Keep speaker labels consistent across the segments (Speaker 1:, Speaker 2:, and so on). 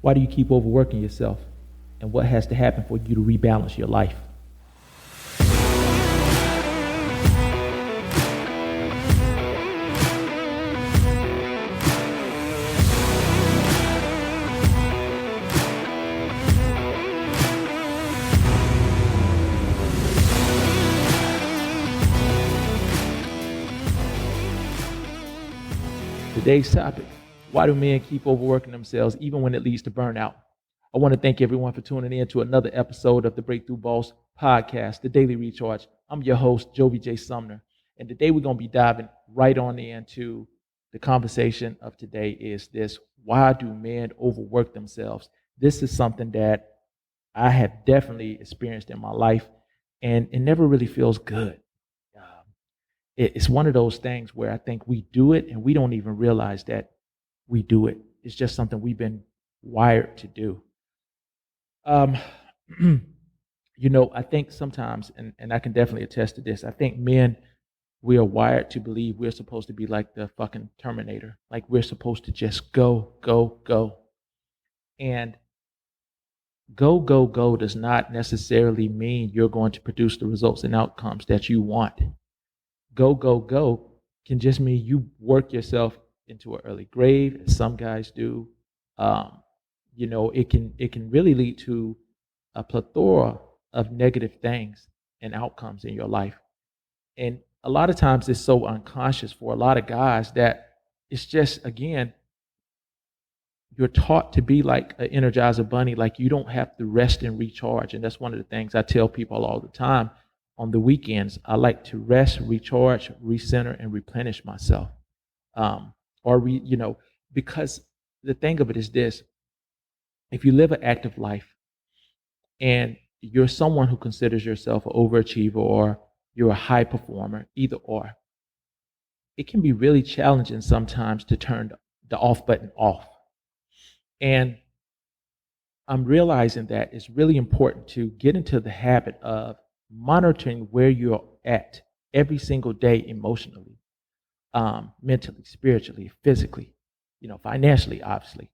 Speaker 1: Why do you keep overworking yourself? And what has to happen for you to rebalance your life? Today's topic: why do men keep overworking themselves even when it leads to burnout? I want to thank everyone for tuning in to another episode of the Breakthrough Boss podcast, the Daily Recharge. I'm your host, Jovie Sumner. And today we're going to be diving right on into the conversation of today is this: why do men overwork themselves? This is something that I have definitely experienced in my life, and it never really feels good. It's one of those things where I think we do it and we don't even realize that we do it. It's just something we've been wired to do. Um, I think sometimes, and I can definitely attest to this, I think men, we are wired to believe we're supposed to be like the fucking Terminator. Like we're supposed to just go, go, go. And go, go, go does not necessarily mean you're going to produce the results and outcomes that you want. Go, go, go can just mean you work yourself into an early grave, as some guys do. It can really lead to a plethora of negative things and outcomes in your life. And a lot of times it's so unconscious for a lot of guys that it's just, again, you're taught to be like an Energizer bunny, like you don't have to rest and recharge. And that's one of the things I tell people all the time. On the weekends, I like to rest, recharge, recenter, and replenish myself. Um, because the thing of it is this: if you live an active life and you're someone who considers yourself an overachiever or you're a high performer, either or, it can be really challenging sometimes to turn the off button off. And I'm realizing that it's really important to get into the habit of monitoring where you're at every single day emotionally, mentally, spiritually, physically, financially, obviously.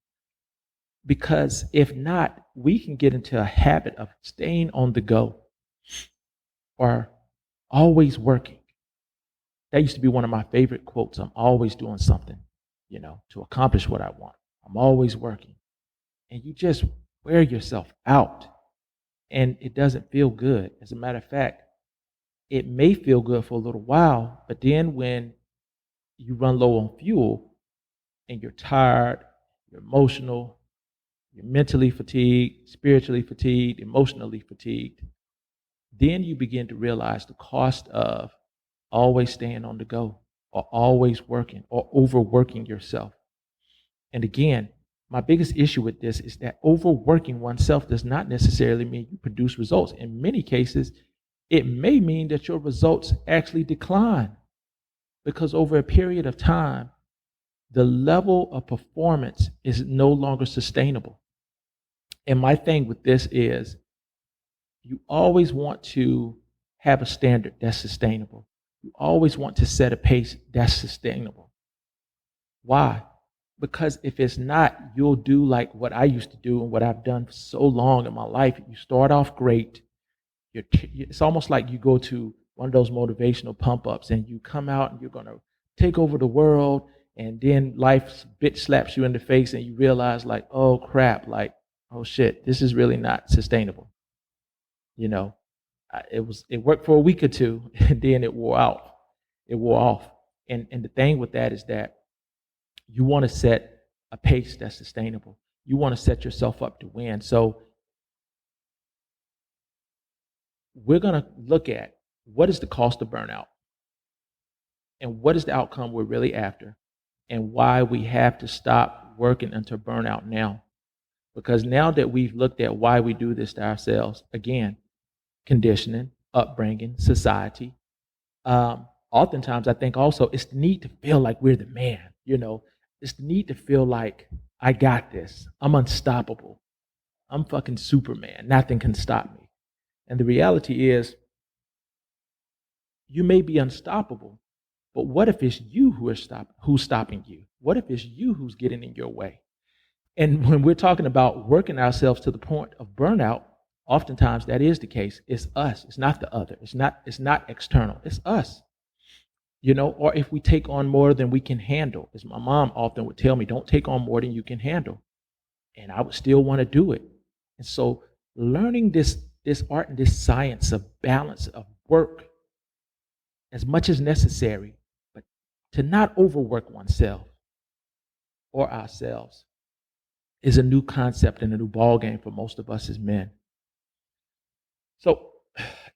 Speaker 1: Because if not, we can get into a habit of staying on the go or always working. That used to be one of my favorite quotes. I'm always doing something, to accomplish what I want. I'm always working. And you just wear yourself out. And it doesn't feel good. As a matter of fact, it may feel good for a little while, but then when you run low on fuel and you're tired, you're emotional, you're mentally fatigued, spiritually fatigued, emotionally fatigued, then you begin to realize the cost of always staying on the go or always working or overworking yourself. And again, my biggest issue with this is that overworking oneself does not necessarily mean you produce results. In many cases, it may mean that your results actually decline because over a period of time, the level of performance is no longer sustainable. And my thing with this is you always want to have a standard that's sustainable. You always want to set a pace that's sustainable. Why? Because if it's not, you'll do like what I used to do and what I've done for so long in my life. You start off great. It's almost like you go to one of those motivational pump ups and you come out and you're going to take over the world. And then life bitch slaps you in the face and you realize like, oh crap, like, oh shit, this is really not sustainable. It worked for a week or two and then it wore out. It wore off. And the thing with that is that you want to set a pace that's sustainable. You want to set yourself up to win. So we're going to look at what is the cost of burnout and what is the outcome we're really after and why we have to stop working until burnout now. Because now that we've looked at why we do this to ourselves, again, conditioning, upbringing, society, oftentimes I think also it's the need to feel like we're the man, It's the need to feel like I got this. I'm unstoppable. I'm fucking Superman. Nothing can stop me. And the reality is, you may be unstoppable, but what if it's you who's stopping you? What if it's you who's getting in your way? And when we're talking about working ourselves to the point of burnout, oftentimes that is the case. It's us. It's not the other. It's not external. It's us. Or if we take on more than we can handle. As my mom often would tell me, don't take on more than you can handle. And I would still want to do it. And so learning this art and this science of balance of work as much as necessary, but to not overwork oneself or ourselves is a new concept and a new ball game for most of us as men. So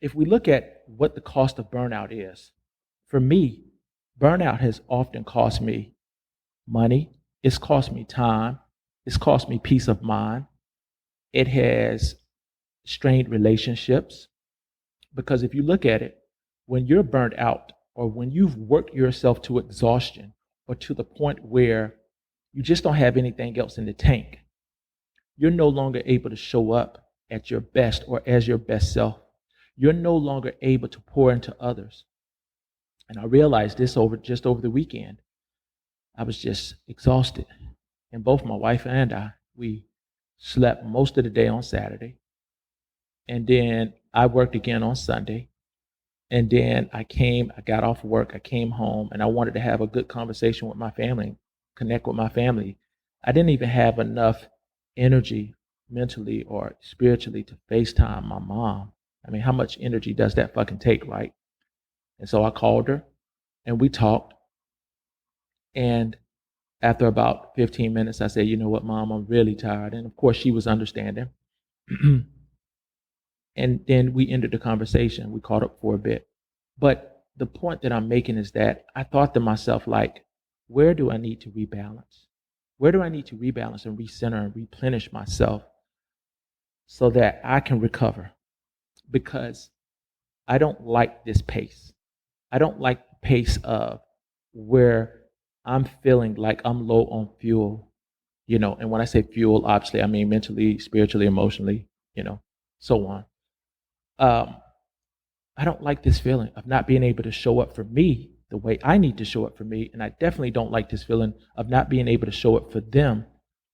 Speaker 1: if we look at what the cost of burnout is, for me, burnout has often cost me money, it's cost me time, it's cost me peace of mind, it has strained relationships. Because if you look at it, when you're burnt out or when you've worked yourself to exhaustion or to the point where you just don't have anything else in the tank, you're no longer able to show up at your best or as your best self. You're no longer able to pour into others. And I realized this over the weekend. I was just exhausted. And both my wife and I, we slept most of the day on Saturday. And then I worked again on Sunday. And then I got off work, I came home, and I wanted to have a good conversation with my family, connect with my family. I didn't even have enough energy mentally or spiritually to FaceTime my mom. I mean, how much energy does that fucking take, right? And so I called her and we talked. And after about 15 minutes, I said, you know what, Mom, I'm really tired. And of course, she was understanding. And then we ended the conversation. We caught up for a bit. But the point that I'm making is that I thought to myself, like, where do I need to rebalance? Where do I need to rebalance and recenter and replenish myself so that I can recover? Because I don't like this pace. I don't like the pace of where I'm feeling like I'm low on fuel, and when I say fuel, obviously, I mean mentally, spiritually, emotionally, so on. I don't like this feeling of not being able to show up for me the way I need to show up for me. And I definitely don't like this feeling of not being able to show up for them,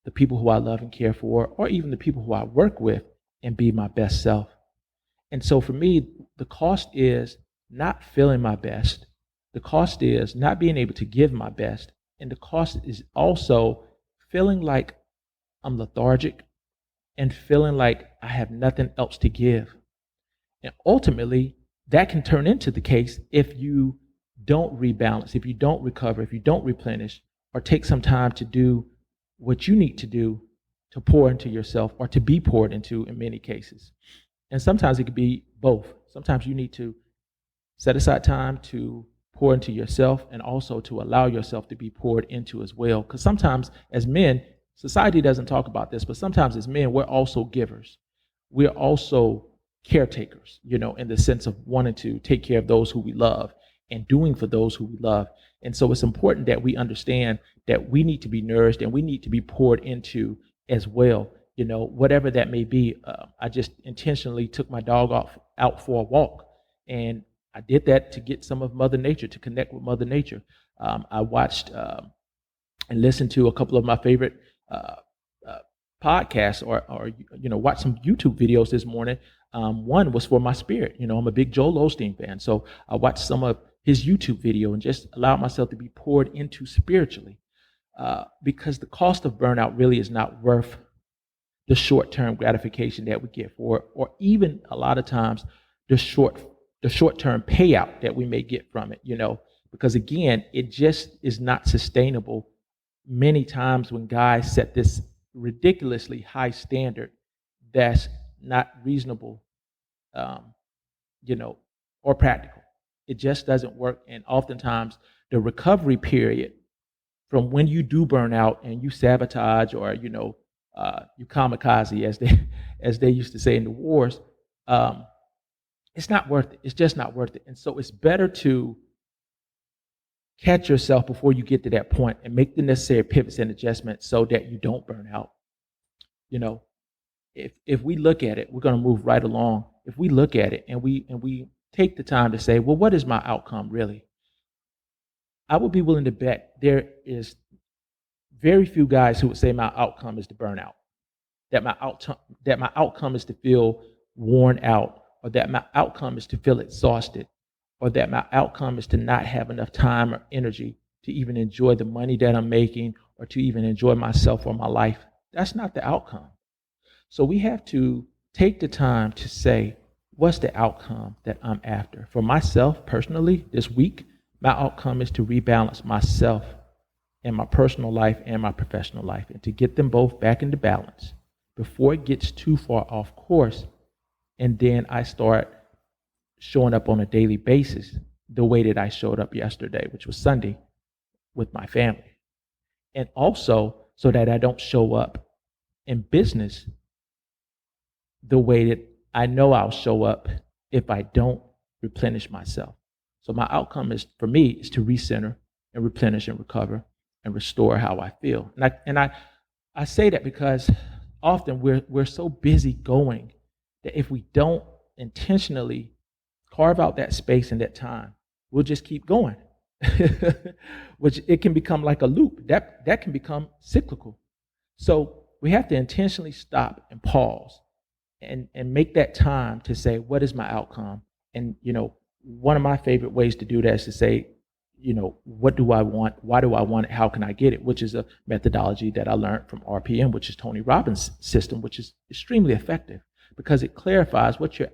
Speaker 1: the people who I love and care for, or even the people who I work with, and be my best self. And so for me, the cost is not feeling my best. The cost is not being able to give my best. And the cost is also feeling like I'm lethargic and feeling like I have nothing else to give. And ultimately, that can turn into the case if you don't rebalance, if you don't recover, if you don't replenish, or take some time to do what you need to do to pour into yourself or to be poured into in many cases. And sometimes it could be both. Sometimes you need to set aside time to pour into yourself and also to allow yourself to be poured into as well. Because sometimes as men, society doesn't talk about this, but sometimes as men, we're also givers. We're also caretakers, in the sense of wanting to take care of those who we love and doing for those who we love. And so it's important that we understand that we need to be nourished and we need to be poured into as well, whatever that may be. I just intentionally took my dog out for a walk, and I did that to get some of Mother Nature, to connect with Mother Nature. I watched and listened to a couple of my favorite podcasts, or watch some YouTube videos this morning. One was for my spirit. I'm a big Joel Osteen fan, so I watched some of his YouTube video and just allowed myself to be poured into spiritually, because the cost of burnout really is not worth the short-term gratification that we get for it, or even a lot of times the short-term payout that we may get from it. Because again, it just is not sustainable. Many times when guys set this ridiculously high standard that's not reasonable, or practical. It just doesn't work. And oftentimes the recovery period from when you do burn out and you sabotage, or, you kamikaze, as they used to say in the wars, it's not worth it. It's just not worth it. And so it's better to catch yourself before you get to that point and make the necessary pivots and adjustments so that you don't burn out. If we look at it, we're going to move right along. If we look at it and we take the time to say, well, what is my outcome really? I would be willing to bet there is very few guys who would say my outcome is to burn out, that my outcome is to feel worn out, or that my outcome is to feel exhausted, or that my outcome is to not have enough time or energy to even enjoy the money that I'm making or to even enjoy myself or my life. That's not the outcome. So we have to take the time to say, what's the outcome that I'm after? For myself personally, this week, my outcome is to rebalance myself in my personal life and my professional life, and to get them both back into balance before it gets too far off course. And then I start showing up on a daily basis the way that I showed up yesterday, which was Sunday, with my family. And also so that I don't show up in business the way that I know I'll show up if I don't replenish myself. So my outcome is, for me, is to recenter and replenish and recover and restore how I feel. And I say that because often we're so busy going that if we don't intentionally carve out that space and that time, we'll just keep going. Which it can become like a loop. That can become cyclical. So we have to intentionally stop and pause and make that time to say, what is my outcome? And one of my favorite ways to do that is to say, what do I want? Why do I want it? How can I get it? Which is a methodology that I learned from RPM, which is Tony Robbins' system, which is extremely effective because it clarifies what you're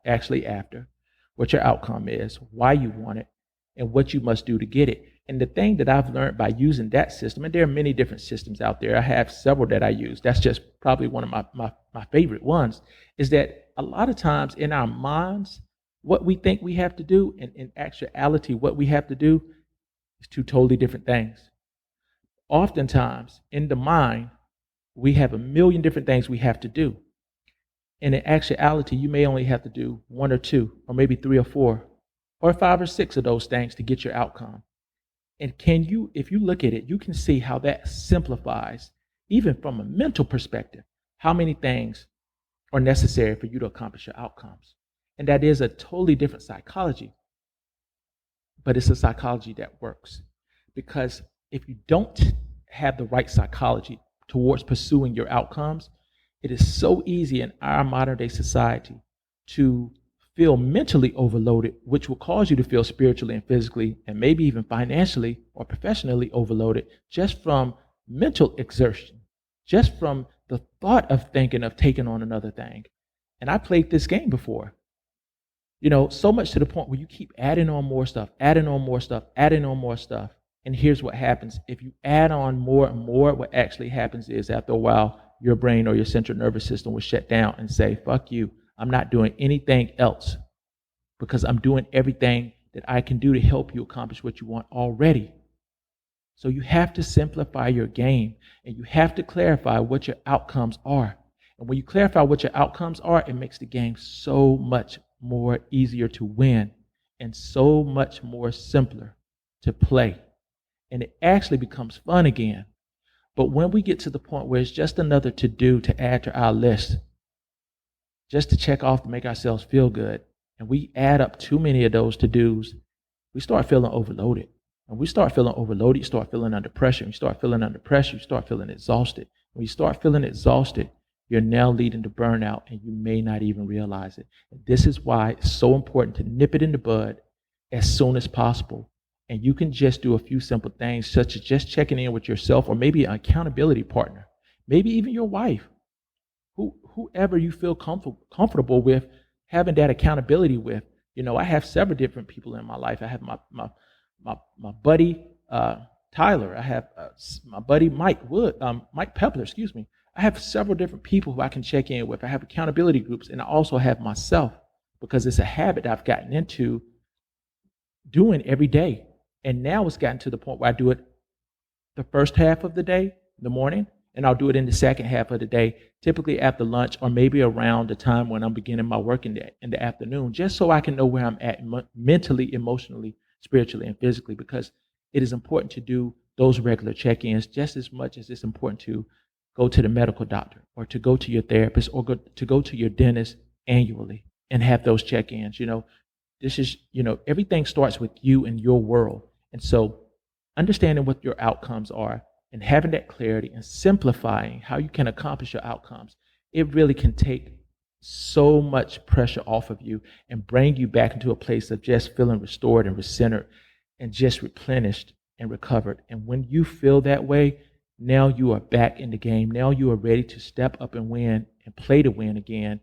Speaker 1: actually after, what your outcome is, why you want it, and what you must do to get it. And the thing that I've learned by using that system, and there are many different systems out there, I have several that I use, that's just probably one of my favorite ones, is that a lot of times in our minds, what we think we have to do, and in actuality, what we have to do is two totally different things. Oftentimes, in the mind, we have a million different things we have to do. And in actuality, you may only have to do one or two, or maybe three or four, or 5 or 6 of those things to get your outcome. And if you look at it, you can see how that simplifies, even from a mental perspective, how many things are necessary for you to accomplish your outcomes. And that is a totally different psychology, but it's a psychology that works. Because if you don't have the right psychology towards pursuing your outcomes, it is so easy in our modern day society to feel mentally overloaded, which will cause you to feel spiritually and physically, and maybe even financially or professionally overloaded, just from mental exertion, just from the thought of thinking of taking on another thing. And I played this game before, so much to the point where you keep adding on more stuff, adding on more stuff, adding on more stuff. And here's what happens. If you add on more and more, what actually happens is after a while, your brain or your central nervous system will shut down and say, fuck you. I'm not doing anything else because I'm doing everything that I can do to help you accomplish what you want already. So you have to simplify your game, and you have to clarify what your outcomes are. And when you clarify what your outcomes are, it makes the game so much more easier to win and so much more simpler to play. And it actually becomes fun again. But when we get to the point where it's just another to-do to add to our list, just to check off to make ourselves feel good, and we add up too many of those to-dos, we start feeling overloaded. And we start feeling overloaded, you start feeling under pressure. You start feeling under pressure, you start feeling exhausted. When you start feeling exhausted, you're now leading to burnout, and you may not even realize it. And this is why it's so important to nip it in the bud as soon as possible. And you can just do a few simple things, such as just checking in with yourself, or maybe an accountability partner, maybe even your wife, whoever you feel comfortable with having that accountability with. I have several different people in my life. I have my buddy Tyler. I have my buddy Mike Pepler. Excuse me. I have several different people who I can check in with. I have accountability groups, and I also have myself, because it's a habit I've gotten into doing every day. And now it's gotten to the point where I do it the first half of the day, in the morning, and I'll do it in the second half of the day, typically after lunch or maybe around the time when I'm beginning my work in the afternoon, just so I can know where I'm at mentally, emotionally, spiritually, and physically, because it is important to do those regular check-ins just as much as it's important to go to the medical doctor or to go to your therapist or to go to your dentist annually and have those check-ins. This is, everything starts with you and your world. And so understanding what your outcomes are and having that clarity and simplifying how you can accomplish your outcomes, it really can take so much pressure off of you and bring you back into a place of just feeling restored and recentered and just replenished and recovered. And when you feel that way, now you are back in the game. Now you are ready to step up and win and play to win again,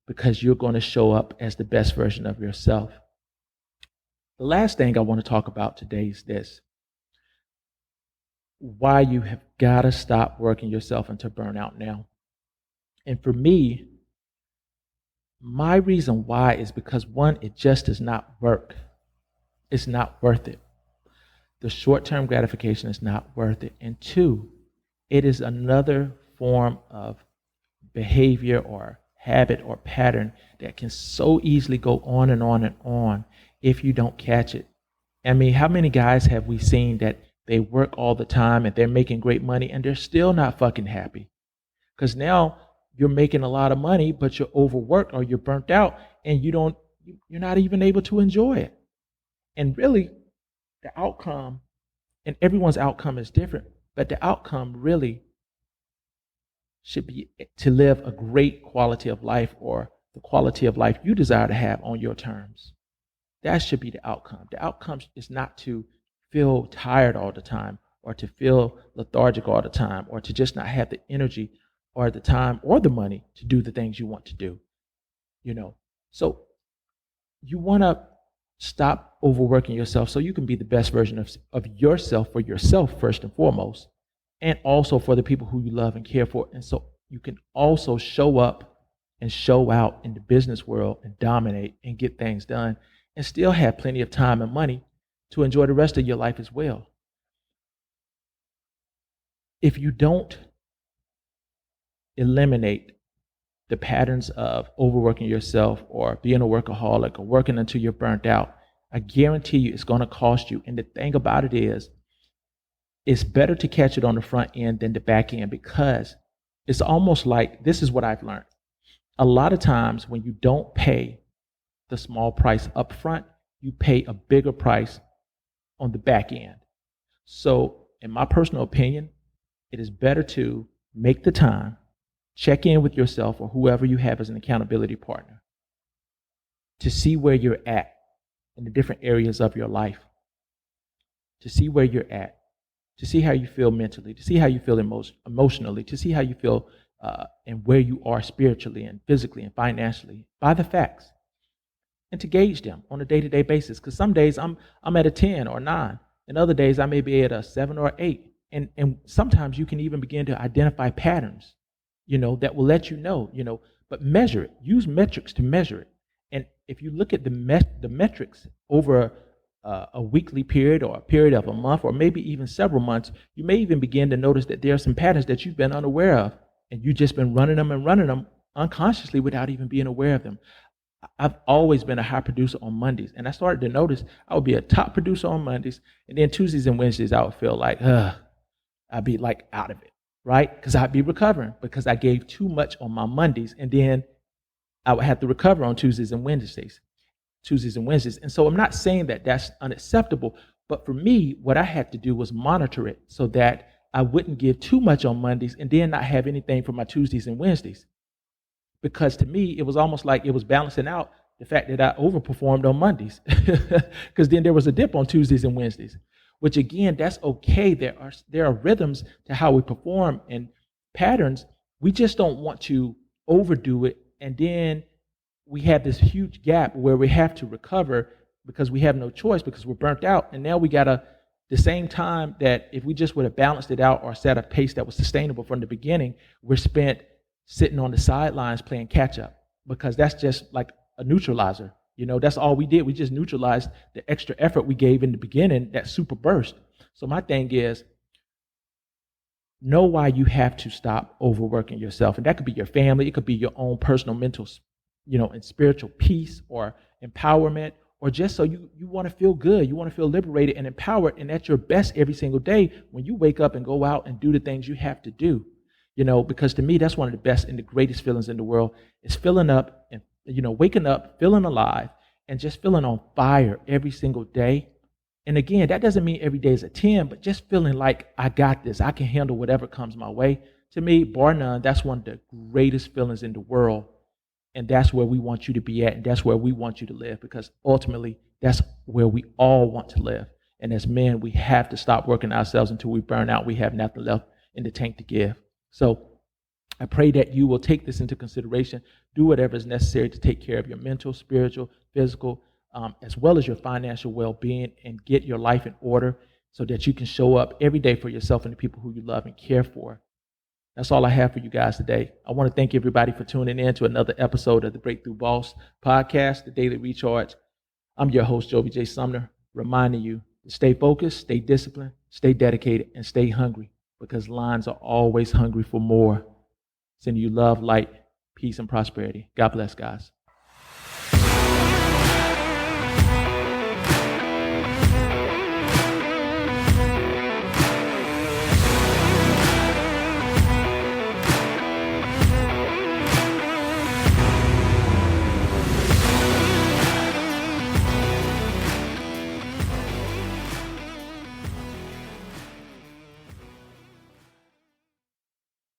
Speaker 1: because you're going to show up as the best version of yourself. The last thing I want to talk about today is this: why you have got to stop working yourself into burnout now. And for me, my reason why is because, one, it just does not work. It's not worth it. The short-term gratification is not worth it. And two, it is another form of behavior or habit or pattern that can so easily go on and on and on if you don't catch it. I mean, how many guys have we seen that they work all the time and they're making great money and they're still not fucking happy? Because now you're making a lot of money, but you're overworked or you're burnt out, and you're not even able to enjoy it. And really, the outcome, and everyone's outcome is different, but the outcome really should be to live a great quality of life, or the quality of life you desire to have on your terms. That should be the outcome. The outcome is not to feel tired all the time, or to feel lethargic all the time, or to just not have the energy or the time or the money to do the things you want to do. So you want to stop overworking yourself so you can be the best version of yourself, for yourself first and foremost, and also for the people who you love and care for. And so you can also show up and show out in the business world and dominate and get things done, and still have plenty of time and money to enjoy the rest of your life as well. If you don't eliminate the patterns of overworking yourself or being a workaholic or working until you're burnt out, I guarantee you it's going to cost you. And the thing about it is, it's better to catch it on the front end than the back end, because it's almost like, this is what I've learned. A lot of times when you don't pay the small price up front, you pay a bigger price on the back end. So in my personal opinion, it is better to make the time, check in with yourself or whoever you have as an accountability partner, to see where you're at in the different areas of your life, to see where you're at, to see how you feel mentally, to see how you feel emotionally, to see how you feel and where you are spiritually and physically and financially, by the facts, and to gauge them on a day-to-day basis. Because some days I'm at a 10 or 9, and other days I may be at a 7 or 8. And sometimes you can even begin to identify patterns, that will let you know, but measure it. Use metrics to measure it. And if you look at the metrics over a weekly period or a period of a month or maybe even several months, you may even begin to notice that there are some patterns that you've been unaware of, and you've just been running them unconsciously without even being aware of them. I've always been a high producer on Mondays, and I started to notice I would be a top producer on Mondays, and then Tuesdays and Wednesdays I would feel like, I'd be like out of it, right? Because I'd be recovering because I gave too much on my Mondays, and then I would have to recover on Tuesdays and Wednesdays. And so I'm not saying that that's unacceptable, but for me, what I had to do was monitor it so that I wouldn't give too much on Mondays and then not have anything for my Tuesdays and Wednesdays. Because to me, it was almost like it was balancing out the fact that I overperformed on Mondays, because then there was a dip on Tuesdays and Wednesdays, which again, that's okay. There are rhythms to how we perform and patterns. We just don't want to overdo it, and then we have this huge gap where we have to recover because we have no choice, because we're burnt out. And now we gotta, the same time that if we just would have balanced it out or set a pace that was sustainable from the beginning, we're spent sitting on the sidelines playing catch up, because that's just like a neutralizer. That's all we did. We just neutralized the extra effort we gave in the beginning, that super burst. So my thing is, know why you have to stop overworking yourself. And that could be your family. It could be your own personal mental, and spiritual peace or empowerment, or just so you want to feel good. You want to feel liberated and empowered and at your best every single day when you wake up and go out and do the things you have to do. Because to me, that's one of the best and the greatest feelings in the world, is filling up and, waking up, feeling alive, and just feeling on fire every single day. And again, that doesn't mean every day is a 10, but just feeling like I got this. I can handle whatever comes my way. To me, bar none, that's one of the greatest feelings in the world. And that's where we want you to be at. And that's where we want you to live, because ultimately, that's where we all want to live. And as men, we have to stop working ourselves until we burn out. We have nothing left in the tank to give. So I pray that you will take this into consideration. Do whatever is necessary to take care of your mental, spiritual, physical, as well as your financial well-being, and get your life in order so that you can show up every day for yourself and the people who you love and care for. That's all I have for you guys today. I want to thank everybody for tuning in to another episode of the Breakthrough Boss podcast, the Daily Recharge. I'm your host, Jovie J. Sumner, reminding you to stay focused, stay disciplined, stay dedicated, and stay hungry, because lions are always hungry for more. Sending you love, light, peace, and prosperity. God bless, guys.